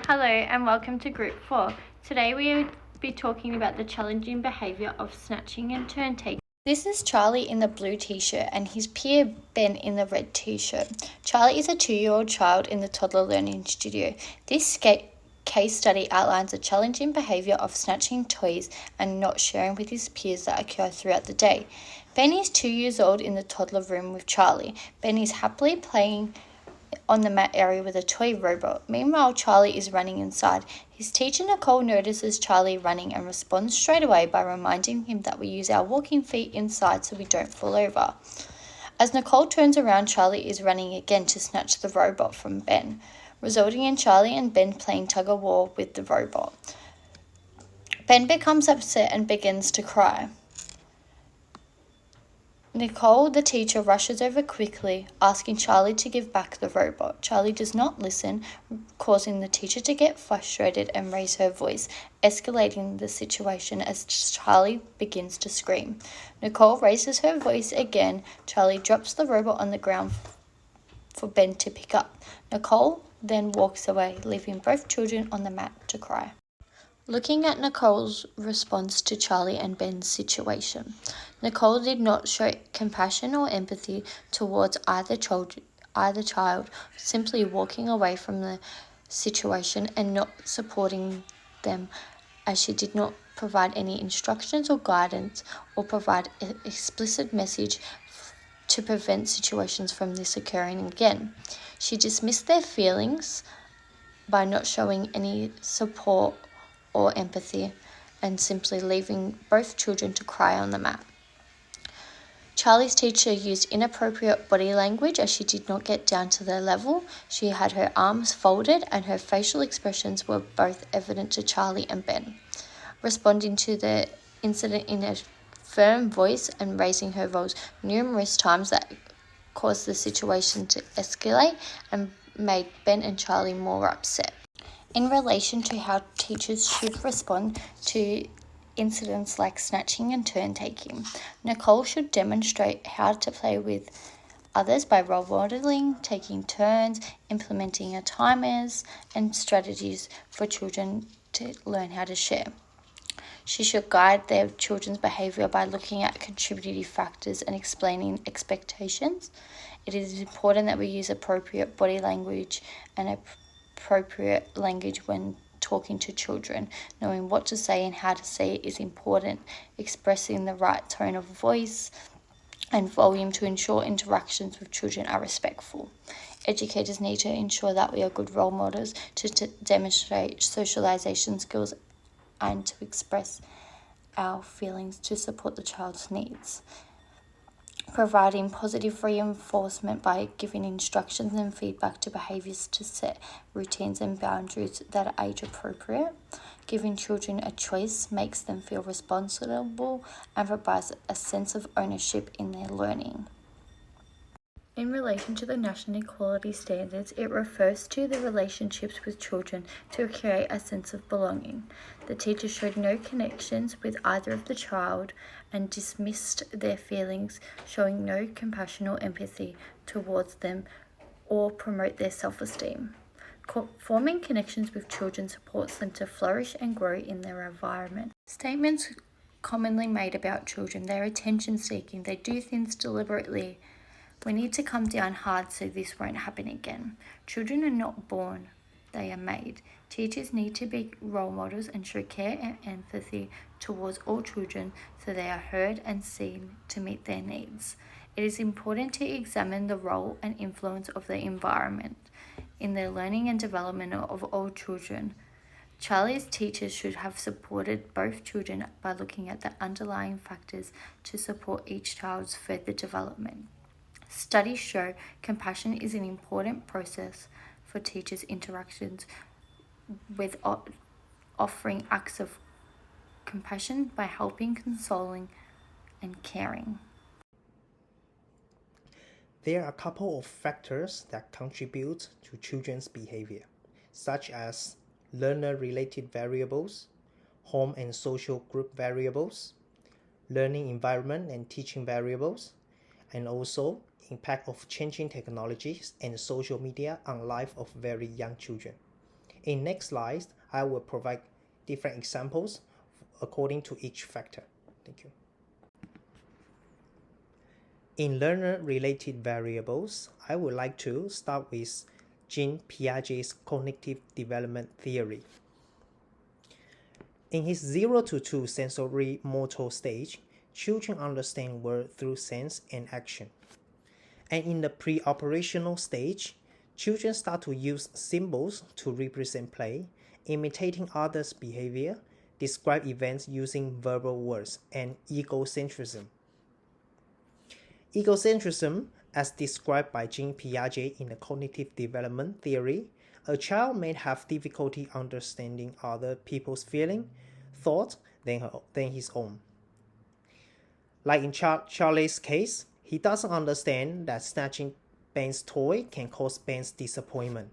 Hello and welcome to Group 4. Today we will be talking about the challenging behaviour of snatching and turn taking. This is Charlie in the blue t-shirt and his peer Ben in the red t-shirt. Charlie is a 2-year-old child in the toddler learning studio. This case study outlines the challenging behaviour of snatching toys and not sharing with his peers that occur throughout the day. Ben is 2 years old in the toddler room with Charlie. Ben is happily playing on the mat area with a toy robot. Meanwhile, Charlie is running inside. His teacher Nicole notices Charlie running and responds straight away by reminding him that we use our walking feet inside so we don't fall over. As Nicole turns around, Charlie is running again to snatch the robot from Ben, resulting in Charlie and Ben playing tug-of-war with the robot. Ben becomes upset and begins to cry. Nicole, the teacher, rushes over quickly, asking Charlie to give back the robot. Charlie does not listen, causing the teacher to get frustrated and raise her voice, escalating the situation as Charlie begins to scream. Nicole raises her voice again. Charlie drops the robot on the ground for Ben to pick up. Nicole then walks away, leaving both children on the mat to cry. Looking at Nicole's response to Charlie and Ben's situation, Nicole did not show compassion or empathy towards either child, simply walking away from the situation and not supporting them, as she did not provide any instructions or guidance or provide an explicit message to prevent situations from this occurring again. She dismissed their feelings by not showing any support or empathy and simply leaving both children to cry on the mat. Charlie's teacher used inappropriate body language as she did not get down to their level. She had her arms folded and her facial expressions were both evident to Charlie and Ben. Responding to the incident in a firm voice and raising her voice numerous times that caused the situation to escalate and made Ben and Charlie more upset. In relation to how teachers should respond to incidents like snatching and turn taking, Nicole should demonstrate how to play with others by role modeling, taking turns, implementing timers and strategies for children to learn how to share. She should guide their children's behaviour by looking at contributing factors and explaining expectations. It is important that we use appropriate body language and appropriate language when talking to children. Knowing what to say and how to say it is important. Expressing the right tone of voice and volume to ensure interactions with children are respectful. Educators need to ensure that we are good role models to demonstrate socialization skills and to express our feelings to support the child's needs. Providing positive reinforcement by giving instructions and feedback to behaviours to set routines and boundaries that are age appropriate. Giving children a choice makes them feel responsible and provides a sense of ownership in their learning. In relation to the national equality standards, it refers to the relationships with children to create a sense of belonging. The teacher showed no connections with either of the child and dismissed their feelings, showing no compassion or empathy towards them or promote their self-esteem. Forming connections with children supports them to flourish and grow in their environment. Statements commonly made about children: they're attention-seeking, they do things deliberately. We need to come down hard so this won't happen again. Children are not born, they are made. Teachers need to be role models and show care and empathy towards all children so they are heard and seen to meet their needs. It is important to examine the role and influence of the environment in the learning and development of all children. Charlie's teachers should have supported both children by looking at the underlying factors to support each child's further development. Studies show compassion is an important process for teachers' interactions with offering acts of compassion by helping, consoling, and caring. There are a couple of factors that contribute to children's behavior, such as learner-related variables, home and social group variables, learning environment and teaching variables, and also impact of changing technologies and social media on life of very young children. In next slide, I will provide different examples according to each factor. Thank you. In learner-related variables, I would like to start with Jean Piaget's cognitive development theory. In his 0 to 2 sensory motor stage, children understand world through sense and action. And in the pre-operational stage, children start to use symbols to represent play, imitating others' behavior, describe events using verbal words, and egocentrism. Egocentrism, as described by Jean Piaget in the cognitive development theory, a child may have difficulty understanding other people's feeling, thought than his own. Like in Charlie's case, he doesn't understand that snatching Ben's toy can cause Ben's disappointment.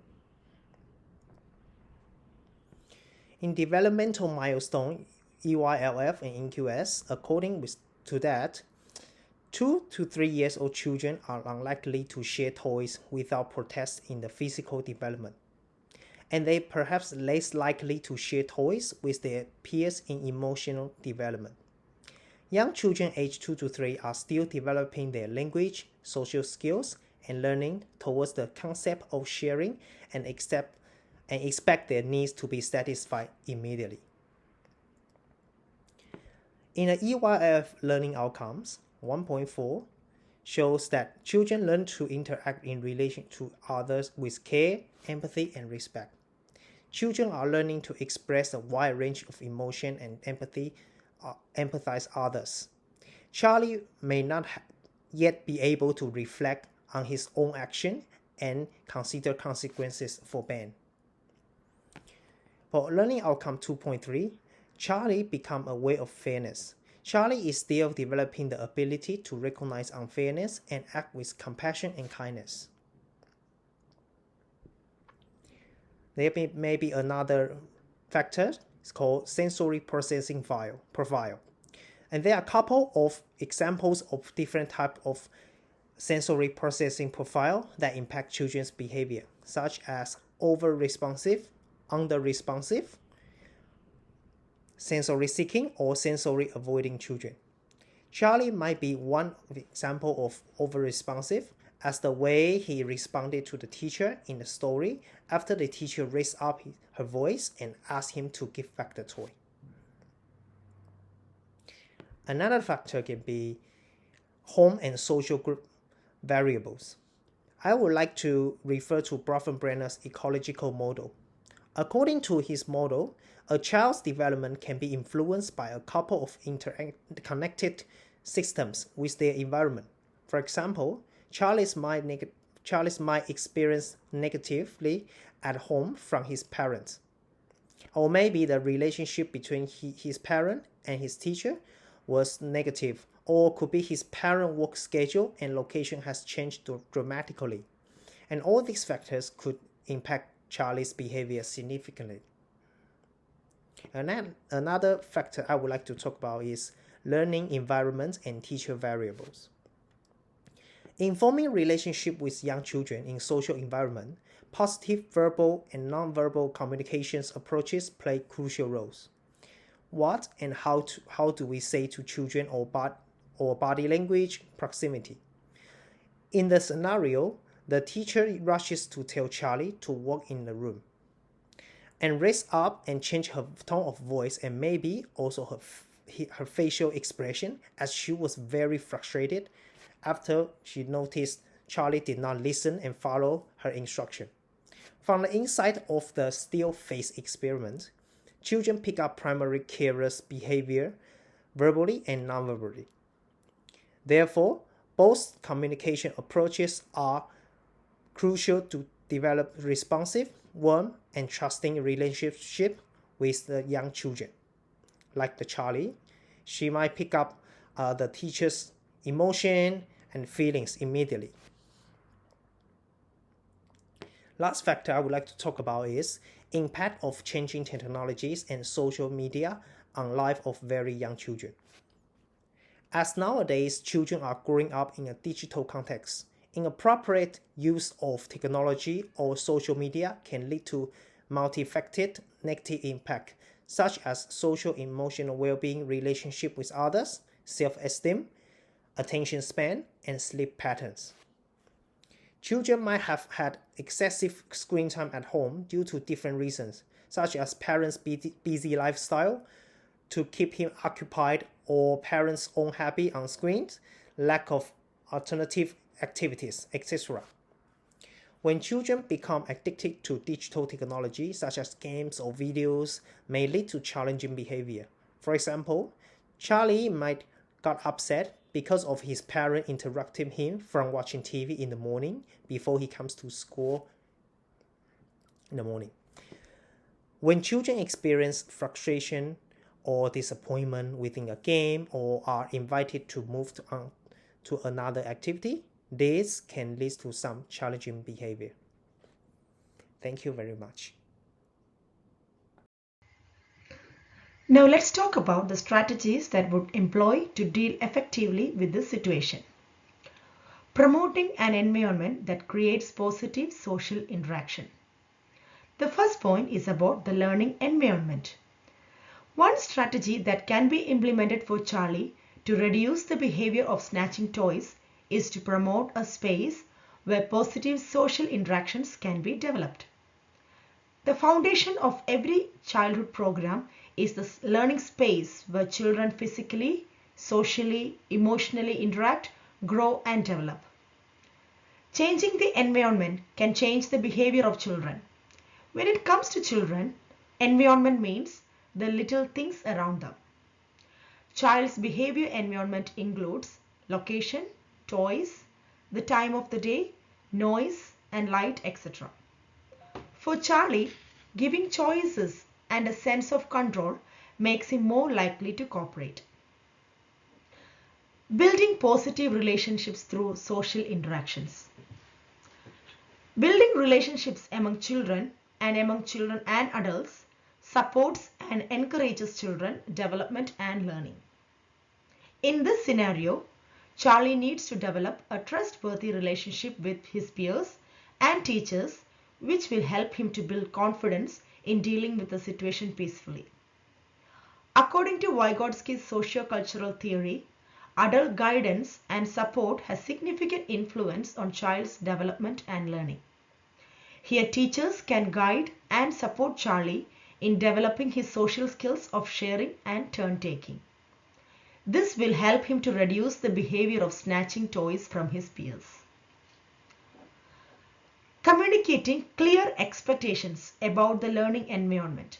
In developmental milestone EYLF and NQS, according to that, 2 to 3 years old children are unlikely to share toys without protest in the physical development, and they perhaps less likely to share toys with their peers in emotional development. Young children aged 2 to 3 are still developing their language, social skills, and learning towards the concept of sharing and expect their needs to be satisfied immediately. In the EYF learning outcomes, 1.4 shows that children learn to interact in relation to others with care, empathy, and respect. Children are learning to express a wide range of emotion and empathize others. Charlie may not yet be able to reflect on his own action and consider consequences for Ben. For learning outcome 2.3, Charlie become aware of fairness. Charlie is still developing the ability to recognize unfairness and act with compassion and kindness. There may be another factor. It's called sensory processing profile. And there are a couple of examples of different types of sensory processing profile that impact children's behavior, such as over-responsive, under-responsive, sensory seeking, or sensory avoiding children. Charlie might be one example of over-responsive, as the way he responded to the teacher in the story after the teacher raised up her voice and asked him to give back the toy. Another factor can be home and social group variables. I would like to refer to Bronfenbrenner's ecological model. According to his model, a child's development can be influenced by a couple of interconnected systems with their environment. For example, Charles might experience negatively at home from his parents. Or maybe the relationship between his parent and his teacher was negative, or could be his parent work schedule and location has changed dramatically. And all these factors could impact Charlie's behavior significantly. And then another factor I would like to talk about is learning environment and teacher variables. In forming relationship with young children in social environment, positive verbal and non-verbal communications approaches play crucial roles. What and how do we say to children or body language, proximity? In the scenario, the teacher rushes to tell Charlie to walk in the room and raise up and change her tone of voice and maybe also her facial expression, as she was very frustrated after she noticed Charlie did not listen and follow her instruction. From the inside of the still face experiment, children pick up primary careless behavior verbally and non-verbally. Therefore, both communication approaches are crucial to develop responsive, warm, and trusting relationship with the young children. Like the Charlie, she might pick up the teacher's emotion and feelings immediately. Last factor I would like to talk about is impact of changing technologies and social media on life of very young children. As nowadays children are growing up in a digital context, inappropriate use of technology or social media can lead to multifaceted negative impact, such as social emotional well-being, relationship with others, self-esteem, attention span, and sleep patterns. Children might have had excessive screen time at home due to different reasons, such as parents' busy lifestyle to keep him occupied, or parents' own habit on screens, lack of alternative activities, etc. When children become addicted to digital technology, such as games or videos, may lead to challenging behavior. For example, Charlie might got upset because of his parent interrupting him from watching TV in the morning before he comes to school in the morning. When children experience frustration or disappointment within a game or are invited to move on to another activity, this can lead to some challenging behavior. Thank you very much. Now let's talk about the strategies that would employ to deal effectively with this situation. Promoting an environment that creates positive social interaction. The first point is about the learning environment. One strategy that can be implemented for Charlie to reduce the behavior of snatching toys is to promote a space where positive social interactions can be developed. The foundation of every childhood program is the learning space where children physically, socially, emotionally interact, grow and develop. Changing the environment can change the behavior of children. When it comes to children, environment means the little things around them. Child's behavior environment includes location, toys, the time of the day, noise and light, etc. For Charlie, giving choices and a sense of control makes him more likely to cooperate. Building positive relationships through social interactions. Building relationships among children and adults supports and encourages children development and learning. In this scenario, Charlie needs to develop a trustworthy relationship with his peers and teachers, which will help him to build confidence in dealing with the situation peacefully. According to Vygotsky's socio-cultural theory, adult guidance and support has significant influence on child's development and learning. Here, teachers can guide and support Charlie in developing his social skills of sharing and turn-taking. This will help him to reduce the behavior of snatching toys from his peers. Communicating clear expectations about the learning environment.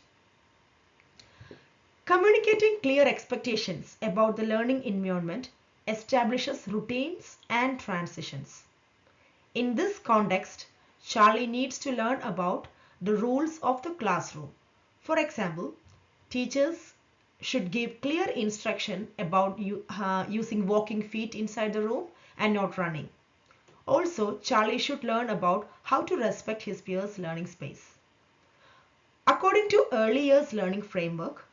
Communicating clear expectations about the learning environment establishes routines and transitions. In this context, Charlie needs to learn about the rules of the classroom. For example, teachers should give clear instruction about using walking feet inside the room and not running. Also, Charlie should learn about how to respect his peers' learning space. According to early years learning framework,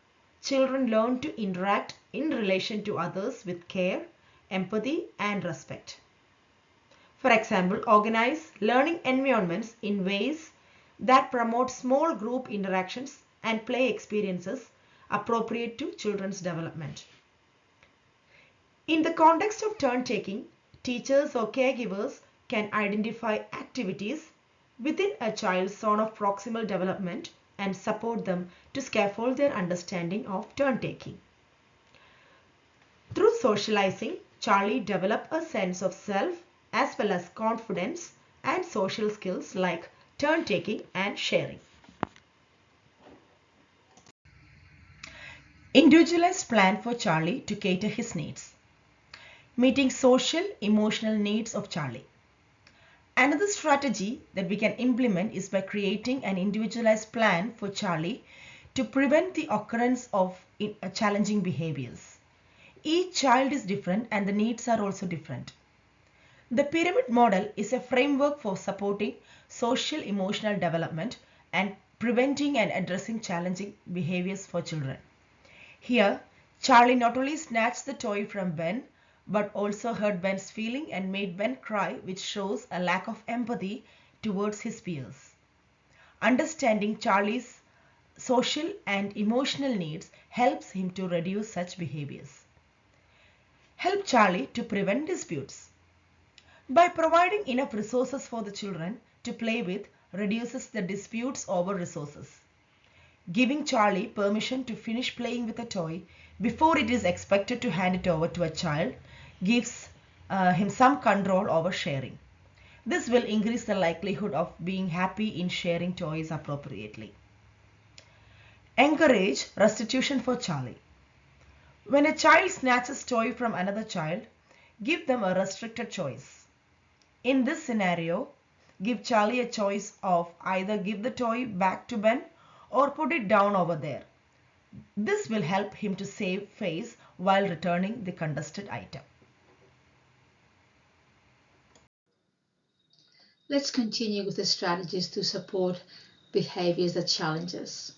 children learn to interact in relation to others with care, empathy, and respect. For example, organize learning environments in ways that promote small group interactions and play experiences appropriate to children's development. In the context of turn-taking, teachers or caregivers can identify activities within a child's zone of proximal development and support them to scaffold their understanding of turn-taking. Through socializing, Charlie developed a sense of self as well as confidence and social skills like turn-taking and sharing. Individualized plan for Charlie to cater his needs. Meeting social, emotional needs of Charlie. Another strategy that we can implement is by creating an individualized plan for Charlie to prevent the occurrence of challenging behaviors. Each child is different and the needs are also different. The pyramid model is a framework for supporting social emotional development and preventing and addressing challenging behaviors for children. Here, Charlie not only snatched the toy from Ben, but also hurt Ben's feeling and made Ben cry, which shows a lack of empathy towards his peers. Understanding Charlie's social and emotional needs helps him to reduce such behaviors. Help Charlie to prevent disputes. By providing enough resources for the children to play with reduces the disputes over resources. Giving Charlie permission to finish playing with a toy before it is expected to hand it over to a child gives him some control over sharing. This will increase the likelihood of being happy in sharing toys appropriately. Encourage restitution for Charlie. When a child snatches toy from another child, give them a restricted choice. In this scenario, give Charlie a choice of either give the toy back to Ben or put it down over there. This will help him to save face while returning the contested item. Let's continue with the strategies to support behaviors that challenge us.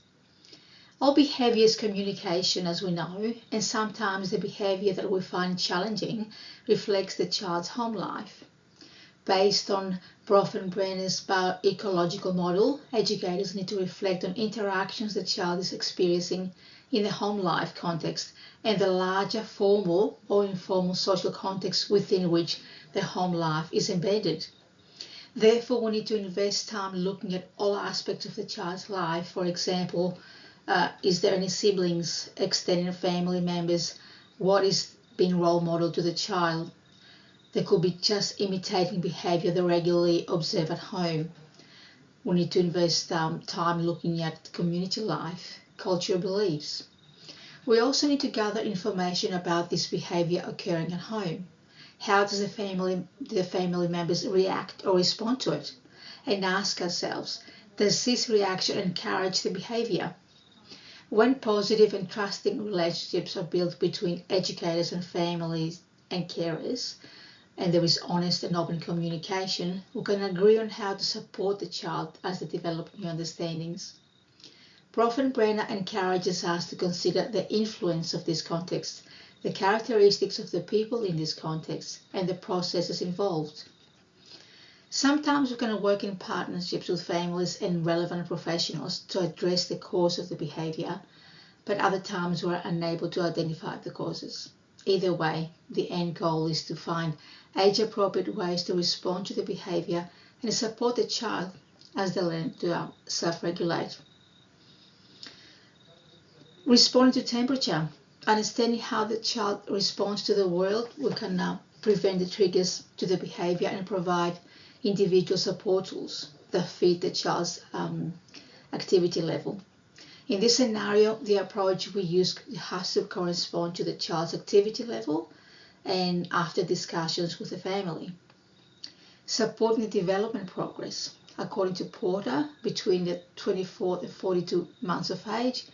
All behavior is communication, as we know, and sometimes the behavior that we find challenging reflects the child's home life. Based on Brenner's bioecological model, educators need to reflect on interactions the child is experiencing in the home life context and the larger formal or informal social context within which the home life is embedded. Therefore, we need to invest time looking at all aspects of the child's life. For example, is there any siblings, extended family members? What is being role model to the child? There could be just imitating behavior they regularly observe at home. We need to invest time looking at community life, cultural beliefs. We also need to gather information about this behavior occurring at home. How does the family members react or respond to it? And ask ourselves, does this reaction encourage the behavior? When positive and trusting relationships are built between educators and families and carers, and there is honest and open communication, we can agree on how to support the child as they develop new understandings. Brenner encourages us to consider the influence of this context, the characteristics of the people in this context, and the processes involved. Sometimes we can work in partnerships with families and relevant professionals to address the cause of the behavior, but other times we're unable to identify the causes. Either way, the end goal is to find age-appropriate ways to respond to the behavior and support the child as they learn to self-regulate. Responding to temperature. Understanding how the child responds to the world, we can now prevent the triggers to the behavior and provide individual support tools that fit the child's activity level. In this scenario, the approach we use has to correspond to the child's activity level and after discussions with the family. Supporting the development progress. According to Porter, between the 24 and 42 months of age,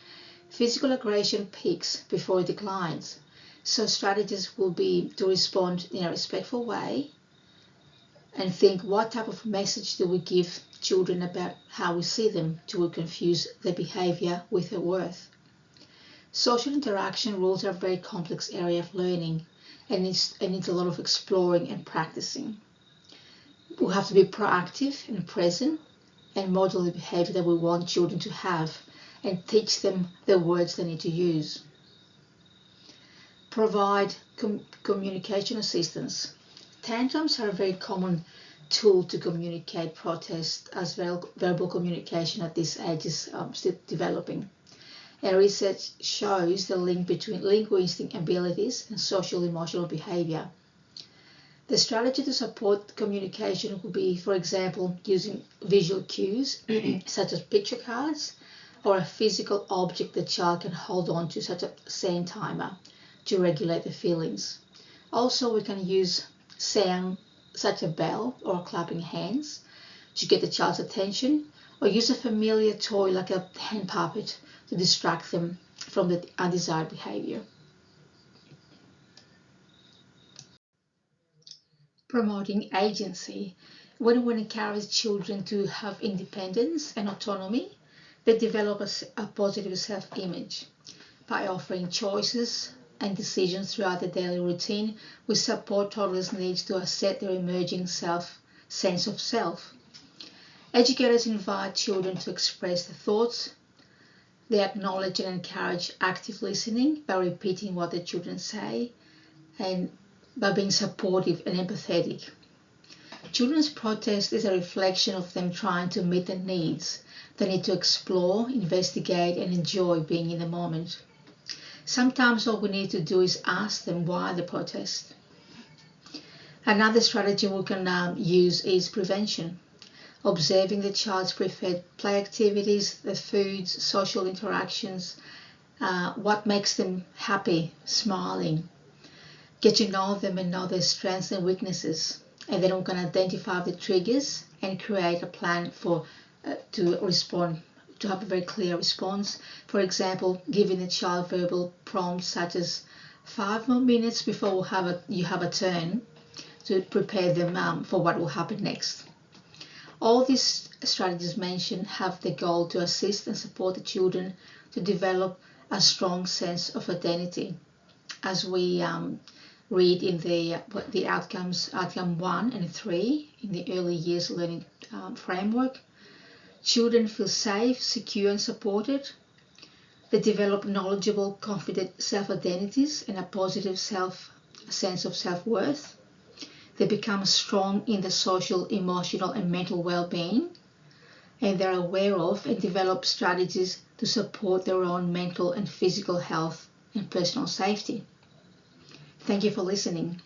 physical aggression peaks before it declines. So strategies will be to respond in a respectful way and think, what type of message do we give children about how we see them? Do we confuse their behavior with their worth? Social interaction rules are a very complex area of learning and needs a lot of exploring and practicing. We have to be proactive and present and model the behavior that we want children to have and teach them the words they need to use. Provide communication assistance. Tantrums are a very common tool to communicate protest, as verbal communication at this age is still developing. And research shows the link between linguistic abilities and social emotional behavior. The strategy to support communication would be, for example, using visual cues such as picture cards or a physical object the child can hold on to, such as a sand timer, to regulate the feelings. Also, we can use sound such as a bell or clapping hands to get the child's attention, or use a familiar toy like a hand puppet to distract them from the undesired behavior. Promoting agency. When we encourage children to have independence and autonomy, they develop a positive self-image. By offering choices and decisions throughout the daily routine, we support toddlers' needs to assert their emerging sense of self. Educators invite children to express their thoughts. They acknowledge and encourage active listening by repeating what the children say and by being supportive and empathetic. Children's protest is a reflection of them trying to meet their needs. They need to explore, investigate, and enjoy being in the moment. Sometimes all we need to do is ask them why they protest. Another strategy we can use is prevention. Observing the child's preferred play activities, the foods, social interactions, what makes them happy, smiling. Get to know them and know their strengths and weaknesses. And then we can identify the triggers and create a plan to respond, to have a very clear response. For example, giving the child verbal prompts such as 5 more minutes before you have a turn, to prepare them for what will happen next. All these strategies mentioned have the goal to assist and support the children to develop a strong sense of identity. As we read in the outcomes, outcome 1 and 3 in the early years learning framework, children feel safe, secure and supported. They develop knowledgeable, confident self-identities and a positive sense of self-worth. They become strong in the social, emotional and mental well-being, and they're aware of and develop strategies to support their own mental and physical health and personal safety. Thank you for listening.